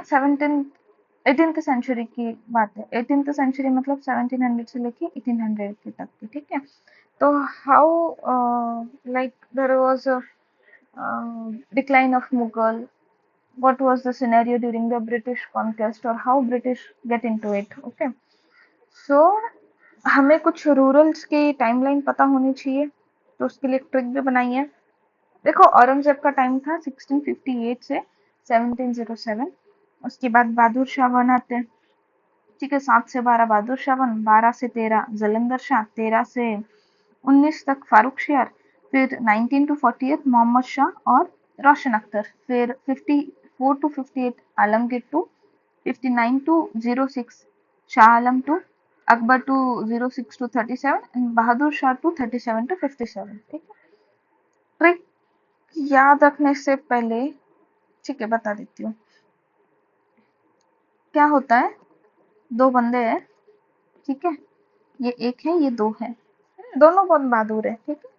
17 18th century की बात है। 18th सेंचुरी मतलब 1700 से लेके 1800 के तक की, ठीक है। तो how like there was a decline of Mughal, what was the scenario during the British conquest or how British get into it, okay। so हमें कुछ रूरल्स की टाइमलाइन पता होनी चाहिए, तो उसके लिए एक ट्रिक भी बनाई है। देखो औरंगजेब का टाइम था 1658 से 1707। उसके बाद बहादुर शाह वन आते हैं, ठीक है। 7 से 12 बहादुर शाह वन, 12 से 13 जलंधर शाह, 13 से 19 तक फारूक शियार, फिर 19 टू 48 मोहम्मद शाह और रोशन अख्तर, फिर 54 to 58 Alamgir two, 59 to 06 Shah Alam two, Akbar two 06 to 37 and Bahadur Shah two 37 to 57, ठीक है। ट्रिक याद रखने से पहले, ठीक है, बता देती हूँ। क्या होता है, दो बंदे हैं, ठीक है, ये एक है, ये दो है, दोनों बहुत बहादुर है, ठीक है।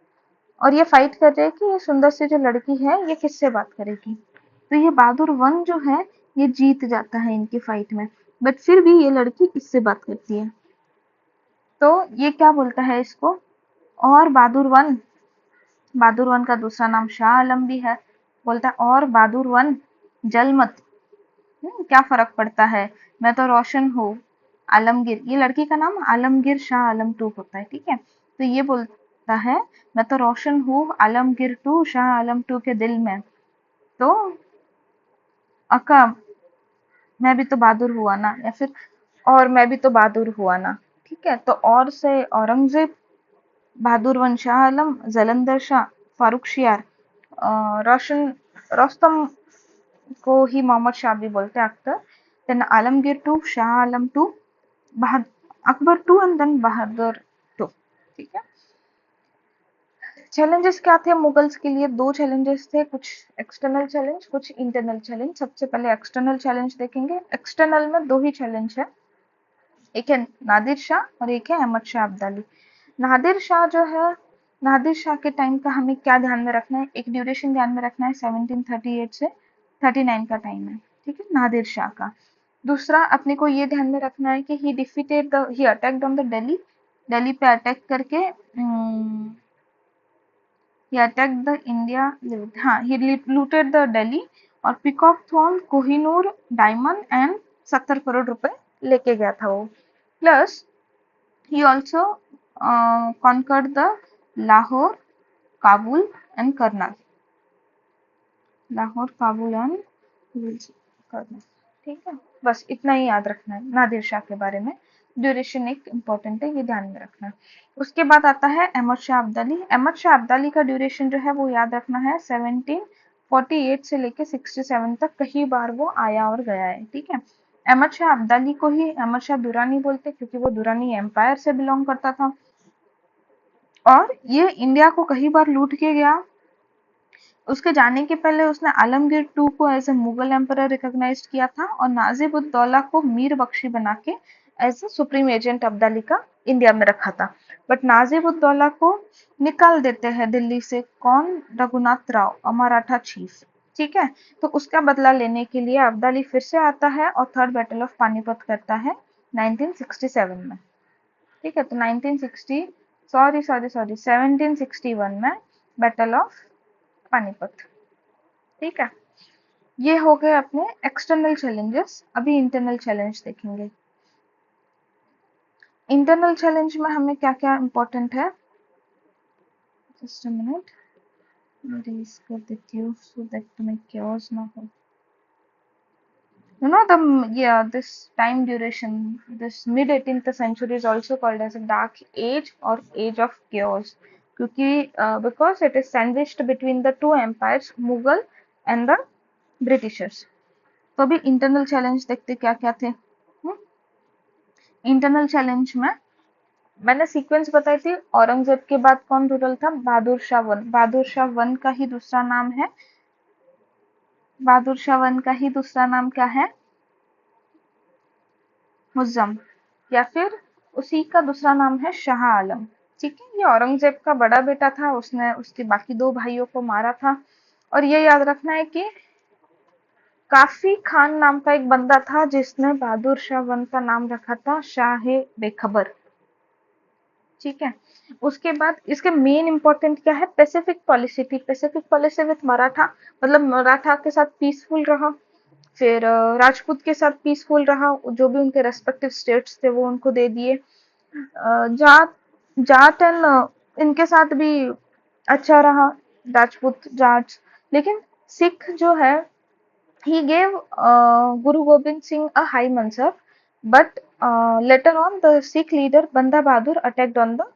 और ये फाइट कर रहे हैं कि ये सुंदर सी जो लड़की है ये किससे बात करेगी। तो ये बहादुर वन जो है ये जीत जाता है इनकी फाइट में, बट फिर भी ये लड़की इससे बात करती है। तो ये क्या बोलता है इसको, और बहादुर वन का दूसरा नाम शाह आलम भी है, बोलता है और बहादुर वन जल मत। क्या फर्क पड़ता है, मैं तो रोशन हूँ। आलमगीर, ये लड़की का नाम आलमगीर शाह आलम टू होता है, ठीक है। तो ये बोलता है मैं तो रोशन हूँ आलमगीर टू शाह आलम टू के दिल में। तो अक्का मैं भी तो बहादुर हुआ ना, या फिर और मैं भी तो बहादुर हुआ ना, ठीक है। तो और से औरंगजेब, बहादुर वन शाह आलम, जलंधर शाह, फारूक शियार, रोशन रोस्तम को ही मोहम्मद शाह भी बोलते हैं, Akhtar, then Alamgir two, Shah Alam two, Akbar two and then Bahadur two, ठीक है। चैलेंजेस क्या थे मुगल्स के लिए, दो चैलेंजेस थे, कुछ एक्सटर्नल चैलेंज, कुछ इंटरनल चैलेंज। सबसे पहले एक्सटर्नल चैलेंज देखेंगे। एक्सटर्नल में दो ही चैलेंज है, एक है नादिर शाह और एक है अहमद शाह अब्दाली। नादिर शाह जो है, नादिर शाह के टाइम का हमें क्या ध्यान में रखना है, एक ड्यूरेशन ध्यान में रखना है, 1738 से 39 का टाइम है, ठीक है, नादिर शाह का। दूसरा अपने को ये ध्यान में रखना है कि he attacked on the Delhi, Delhi पे अटैक करके he attacked the India, हाँ, he looted the Delhi और peacock throne, Kohinoor, diamond and 70 crore रुपए लेके गया था वो। Plus he also conquered the Lahore, Kabul and Karnal, Lahore, Kabul and Karnal, ठीक है। बस इतना ही याद रखना है नादिर शाह के बारे में। ड्यूरेशन एक इम्पोर्टेंट है, ये ध्यान में रखना। उसके बाद आता है अहमद शाह अब्दाली। अहमद शाह अब्दाली का ड्यूरेशन जो है वो याद रखना है 1748 से लेके 67 तक, कई बार वो आया और गया है, ठीक है। अहमद शाह अब्दाली को ही अहमद शाह दुरानी बोलते, क्योंकि वो दुरानी एम्पायर से बिलोंग करता था और ये इंडिया को कई बार लूट के गया। उसके जाने के पहले उसने आलमगीर टू को as a Mughal emperor recognise किया था और नाजिब उद दौला को मीर बख्शी बना के as a supreme agent Abdali का इंडिया में रखा था। बट नाजिब उद दौला को निकाल देते हैं दिल्ली से, कौन, रघुनाथ राव, मराठा चीफ, ठीक है। तो उसका बदला लेने के लिए अब्दाली फिर से आता है और थर्ड बैटल ऑफ पानीपत करता है 1967 में, ठीक है। तो 1960 सॉरी सॉरी सॉरी 1761 में बैटल ऑफ पानीपत, ठीक है। ये हो गए अपने एक्सटर्नल चैलेंजेस। अभी इंटरनल चैलेंज देखेंगे। इंटरनल चैलेंज में हमें क्या क्या इम्पोर्टेंट है, जस्ट अ मिनट रेज कर देती हूँ सो दैट तुम्हें क्योस ना हो। You know the yeah this time duration, this mid 18th century is also called as a dark age or age of chaos, क्योंकि because it is sandwiched between the two empires, Mughal and the Britishers. तो अभी internal challenge देखते क्या क्या थे। Internal challenge में मैंने sequence बताई थी, औरंगजेब के बाद कौन रूरल था, बहादुर शाह वन। बहादुर शाह वन का ही दूसरा नाम है, बहादुर शाह वन का ही दूसरा नाम क्या है, मुज्जम, या फिर उसी का दूसरा नाम है शाह आलम, ठीक है। ये औरंगजेब का बड़ा बेटा था, उसने उसके बाकी दो भाइयों को मारा था। और ये याद रखना है कि काफी खान नाम का एक बंदा था जिसने बहादुर शाह वन का नाम रखा था शाह बेखबर। ठीक है। उसके बाद इसके मेन इंपॉर्टेंट क्या है, पैसिफिक पॉलिसी थी। पैसिफिक पॉलिसी विथ मराठा, मतलब मराठा के साथ पीसफुल रहा, फिर राजपूत के साथ पीसफुल रहा, जो भी उनके रेस्पेक्टिव स्टेट्स थे वो उनको दे दिए। जाट जाट एंड इनके साथ भी अच्छा रहा, राजपूत जाट। लेकिन सिख जो है, he gave Guru Gobind Singh a high mansab, but later on the Sikh leader Banda Bahadur attacked on the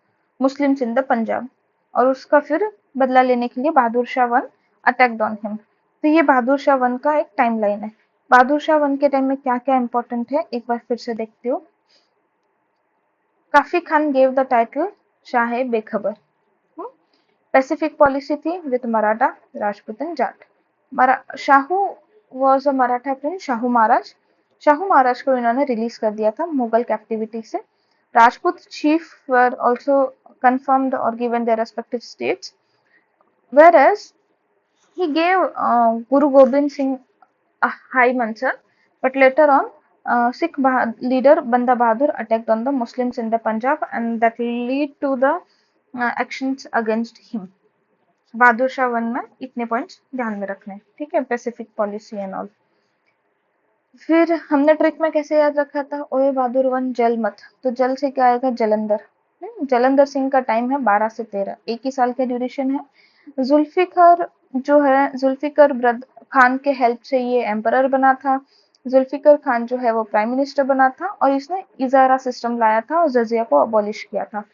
Muslims in the Punjab, और उसका फिर बदला लेने के लिए Bahadur Shah one attacked on him. तो ये बहादुर शाह वन का एक टाइमलाइन है। बहादुर शाह वन के टाइम में क्या क्या इंपॉर्टेंट है एक बार फिर से देखते हो। Khafi Khan gave the title Shah Bekhabar. Pacific policy थी with Maratha, Rajput and Jat. Shahu was a Maratha prince, Shahu Maharaj. Shahu Maharaj को इन्होंने रिलीज कर दिया था मुगल कैप्टिविटी से। Rajput chief were also confirmed or given their respective states, whereas he gave Guru Gobind Singh a high mansab, but later on Sikh leader Banda Bahadur attacked on the Muslims in the Punjab, and that lead to the actions against him. Bahadur Shah one में इतने points ध्यान में रखने, ठीक है, Pacific policy and all. फिर हमने trick में कैसे याद रखा था, ओए बहादुर वन जल मत, तो जल से क्या आएगा, जलंधर। जलंधर सिंह का टाइम है 12 से 13, एक ही साल का ड्यूरेशन है। जुल्फिकर जो है, जुल्फिकर खान के हेल्प से ये एम्परर बना था। जुल्फिकर खान जो है वो प्राइम मिनिस्टर बना था, और इसने इजारा सिस्टम लाया था और जजिया को अबॉलिश किया था।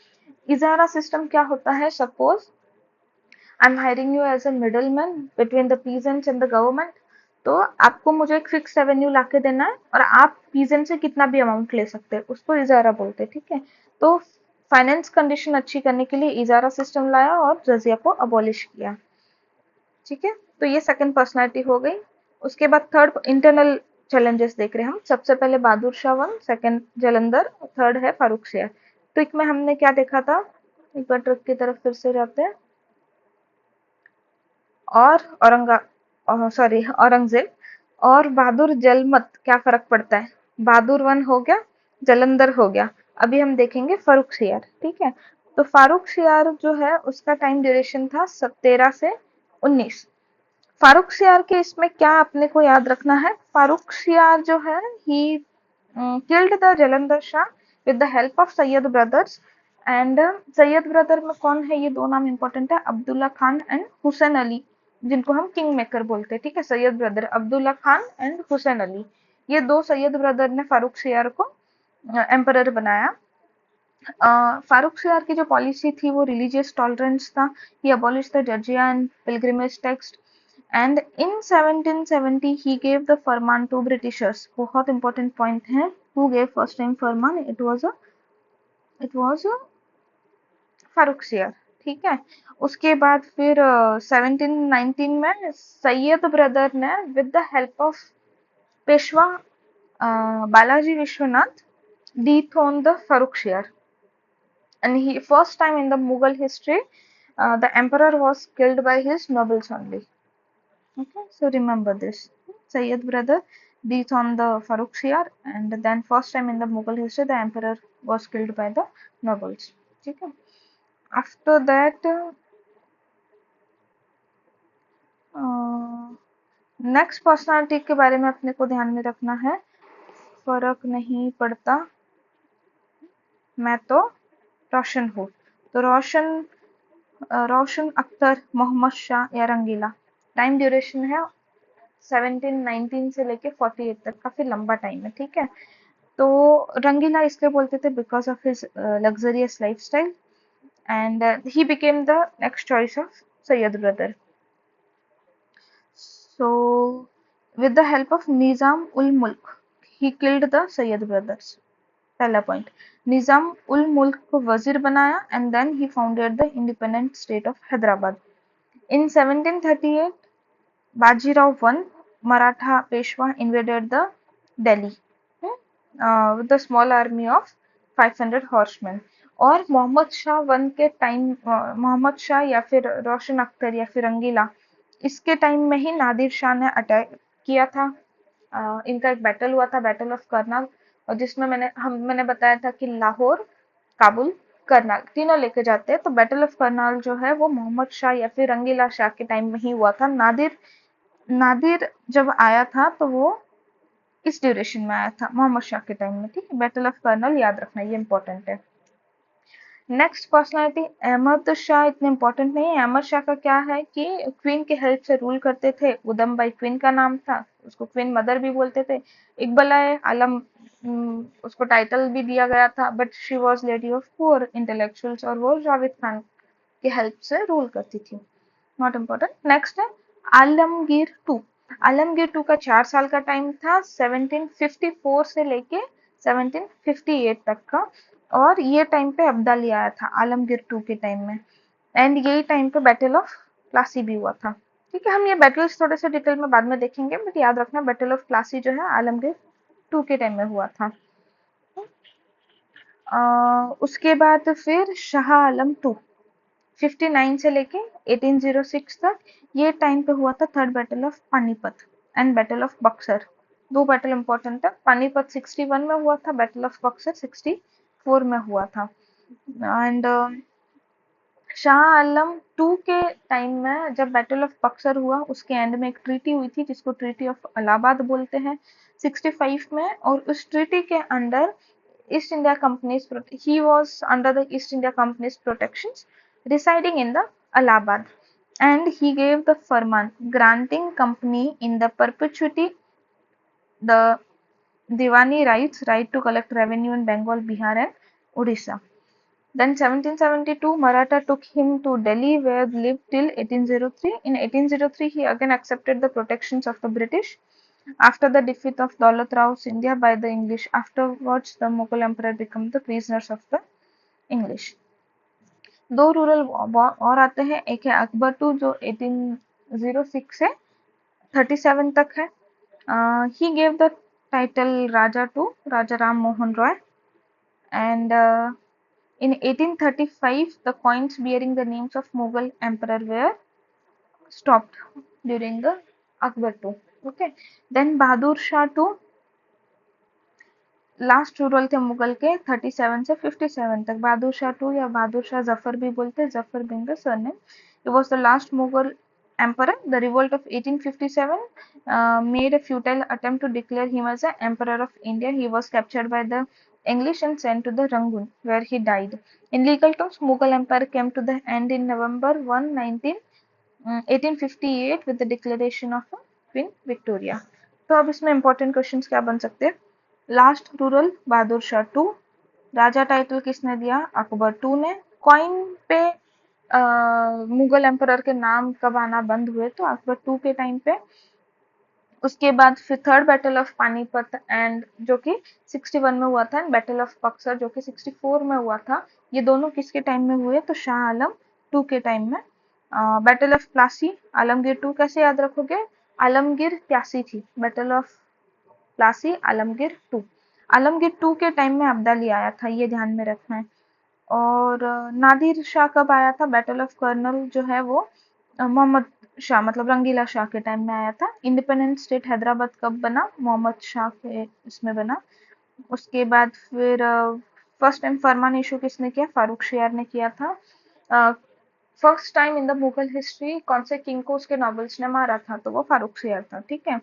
इजारा सिस्टम क्या होता है, suppose I'm hiring you as a middleman between the peasants and the government, तो आपको मुझे एक फिक्स रेवेन्यू लाके देना है और आप पीजेंट से कितना भी अमाउंट ले सकते हैं, उसको इजारा बोलते हैं। ठीक है, तो फाइनेंस कंडीशन अच्छी करने के लिए इजारा सिस्टम लाया और जजिया को अबॉलिश किया। ठीक है, तो ये सेकंड पर्सनालिटी हो गई। उसके बाद थर्ड इंटरनल चैलेंजेस देख रहे हैं हम। सबसे पहले Bahadur Shah one, second Jahandar, third है फारूक सियार। ट्रिक में हमने क्या देखा था, एक बार ट्रिक की तरफ फिर से जाते हैं। और औरंगजेब और बहादुर जलमत क्या फर्क पड़ता है, बहादुर वन हो गया, जलंधर हो गया। अभी हम देखेंगे फारूक सियार। ठीक है, तो फारूक सियार जो है उसका टाइम ड्यूरेशन था 13 से 19। फारूक सियार के इसमें क्या अपने को याद रखना है, फारूक सियार जो है he killed the Jalandhar Shah with the help of Syed brothers. And Syed brother में कौन है, ये दो नाम इंपॉर्टेंट है, अब्दुल्ला खान एंड हुसैन अली, जिनको हम किंग मेकर बोलते हैं। ठीक है, सैयद ब्रदर अब्दुल्ला खान एंड हुसैन अली, ये दो सैयद ब्रदर ने फारूक सियार को एम्परर बनाया। फारूक सियार की जो पॉलिसी थी वो रिलीजियस टॉलरेंस था। He abolish the jizya and pilgrimage text, and in 1770 he gave the फरमान टू ब्रिटिशर्स। बहुत इंपॉर्टेंट पॉइंट है, हु गेव फर्स्ट टाइम फरमान, इट वाज फारूक सियार। ठीक है, उसके बाद फिर 1719 में सैयद ब्रदर ने with the help of Peshwa Balaji Vishwanath dethroned the Farooq Shah, and he first time in the Mughal history the emperor was killed by his nobles only. Okay, so remember this. Sayyid brother dethroned the Farooq Shah, and then first time in the Mughal history the emperor was killed by the nobles. ठीक है, after that next personality के बारे में अपने को ध्यान में रखना है, फर्क नहीं पड़ता मैं तो रोशन हूँ। तो रोशन अख्तर, मोहम्मद शाह या रंगीला। टाइम ड्यूरेशन है 1719 से लेके 48 तक, काफी लंबा टाइम है। ठीक है, तो रंगीला इसलिए बोलते थे because of his luxurious lifestyle, and he became the next choice of Syed brother. So, with the help of Nizam ul Mulk, he killed the Sayyid brothers. पहला पॉइंट, निजाम उल मुल्क को वजीर बनाया, and then he founded the independent state of Hyderabad. In 1738 Bajirao one, Maratha Peshwa invaded the Delhi with the small army of 500 horseman. और Mohammad Shah one के time, Mohammad Shah या फिर रोशन अख्तर या फिर रंगीला, इसके टाइम में ही नादिर शाह ने अटैक किया था इनका एक बैटल हुआ था, बैटल ऑफ करनाल, और जिसमें मैंने बताया था कि लाहौर, काबुल, करनाल तीनों लेके जाते हैं। तो बैटल ऑफ करनाल जो है वो मोहम्मद शाह या फिर रंगीला शाह के टाइम में ही हुआ था। नादिर नादिर जब आया था तो वो इस ड्यूरेशन में आया था, मोहम्मद शाह के टाइम में। ठीक है, बैटल ऑफ कर्नल याद रखना, ये इंपॉर्टेंट है। नेक्स्ट पर्सनालिटी अहमद शाह, इतने इंपॉर्टेंट नहीं है। अहमद शाह का क्या है कि क्वीन के हेल्प से रूल करते थे। उदम बाई क्वीन का नाम था, उसको क्वीन मदर भी बोलते थे। इकबलाए आलम उसको टाइटल भी दिया गया था, but she was lady of poor intellectuals, और वो जावेद खान की हेल्प से रूल करती थी। Not important. नेक्स्ट है आलमगीर टू। आलमगीर टू का 4 साल का टाइम था, 1754 से लेके 1758 तक का, और ये टाइम पे अब्दाली आया था आलमगीर टू के टाइम में, एंड यही टाइम पे बैटल ऑफ प्लासी भी हुआ था। ठीक है, हम ये बैटल्स थोड़े से डिटेल में बाद में देखेंगे, बट याद रखना बैटल ऑफ प्लासी जो है आलमगीर टू के टाइम में हुआ था। उसके बाद फिर शाह आलम टू 59 से लेके 1806 तक, ये टाइम पे हुआ था third battle of Panipat and battle of Buxar. दो बैटल इंपॉर्टेंट है, पानीपत 61 में हुआ था, बैटल ऑफ बक्सर 64 में हुआ था। एंड शाह आलम टू के टाइम में जब बैटल ऑफ बक्सर हुआ, उसके एंड में एक ट्रीटी हुई थी जिसको ट्रीटी ऑफ इलाहाबाद बोलते हैं 65 में, और उस ट्रीटी के under East India Company's he was under the East India Company's protections, residing in the Allahabad, and he gave the firman granting company in the perpetuity the Diwani rights, right to collect revenue in Bengal, Bihar, and Odisha. Then 1772 Maratha took him to Delhi where he lived till 1803. In 1803 he again accepted the protections of the British after the defeat of Daulat Rao Scindia by the English. Afterwards the Mughal emperor became the prisoners of the English. दो rural और आते हैं, एक है Akbar to जो 1806 से 37 तक है। he gave the title Raja to Raja Ram Mohan Roy, and in 1835 the coins bearing the names of Mughal emperor were stopped during the Akbar II. Okay, then Bahadur Shah to last rural थे मुगल के 37 से 57 तक। बहादुर Shah to या बहादुर शाह जफर भी बोलते हैं, Zafar being the surname. He was the last Mughal emperor. The revolt of 1857 made a futile attempt to declare him as the emperor of India. He was captured by the English and sent to the Rangoon, where he died. In legal terms, Mughal empire came to the end in November 1, 1858 with the declaration of Queen Victoria. तो अब इसमें important questions क्या बन सकते हैं? Last ruler Bahadur Shah two, राजा title किसने दिया? अकबर टू ने। कॉइन पे मुगल एम्परर के नाम कब आना बंद हुए? तो अकबर टू के टाइम पे। उसके बाद फिर third battle of Panipat and जो कि 61 में हुआ था, एंड बैटल ऑफ बक्सर जो कि 64 में हुआ था। ये दोनों किसके टाइम में हुए? तो शाह आलम टू के टाइम में। Battle of Plassey Alamgir two कैसे याद रखोगे? आलमगीर प्यासी थी, battle of Plassey Alamgir two. Alamgir two के टाइम में अब्दाली आया था, ये ध्यान में रखना है। और नादिर शाह कब आया था? बैटल ऑफ कर्नल जो है वो मोहम्मद शाह मतलब रंगीला शाह के टाइम में आया था। इंडिपेंडेंट स्टेट हैदराबाद कब बना? मोहम्मद शाह के इसमें बना। उसके बाद फिर फर्स्ट टाइम फरमान इशू किसने किया? फारूक शियार ने किया था। First time in the Mughal history कौन से किंग को उसके नॉबल्स ने मारा था? तो वो फारूक शियार था। ठीक है,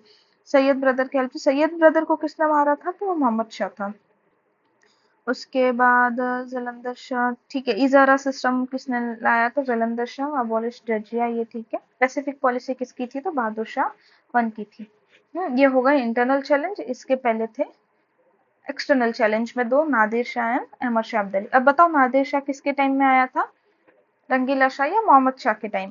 सैयद ब्रदर के हेल्प से। सैयद ब्रदर को किसने मारा था? तो वो मोहम्मद शाह था। उसके बाद जलंधर शाह, ठीक है। इजारा सिस्टम किसने लाया? तो जलंधर शाह। अबॉलिश जजिया, ये ठीक है। पैसिफिक पॉलिसी किसकी थी? तो बहादुर शाह वन की थी। ये हो गए इंटरनल चैलेंज। इसके पहले थे एक्सटर्नल चैलेंज में दो, नादिर शाह एंड अहमद शाह अब्दाली। अब बताओ नादिर शाह किसके टाइम में आया था? रंगीला शाह या मोहम्मद शाह के टाइम?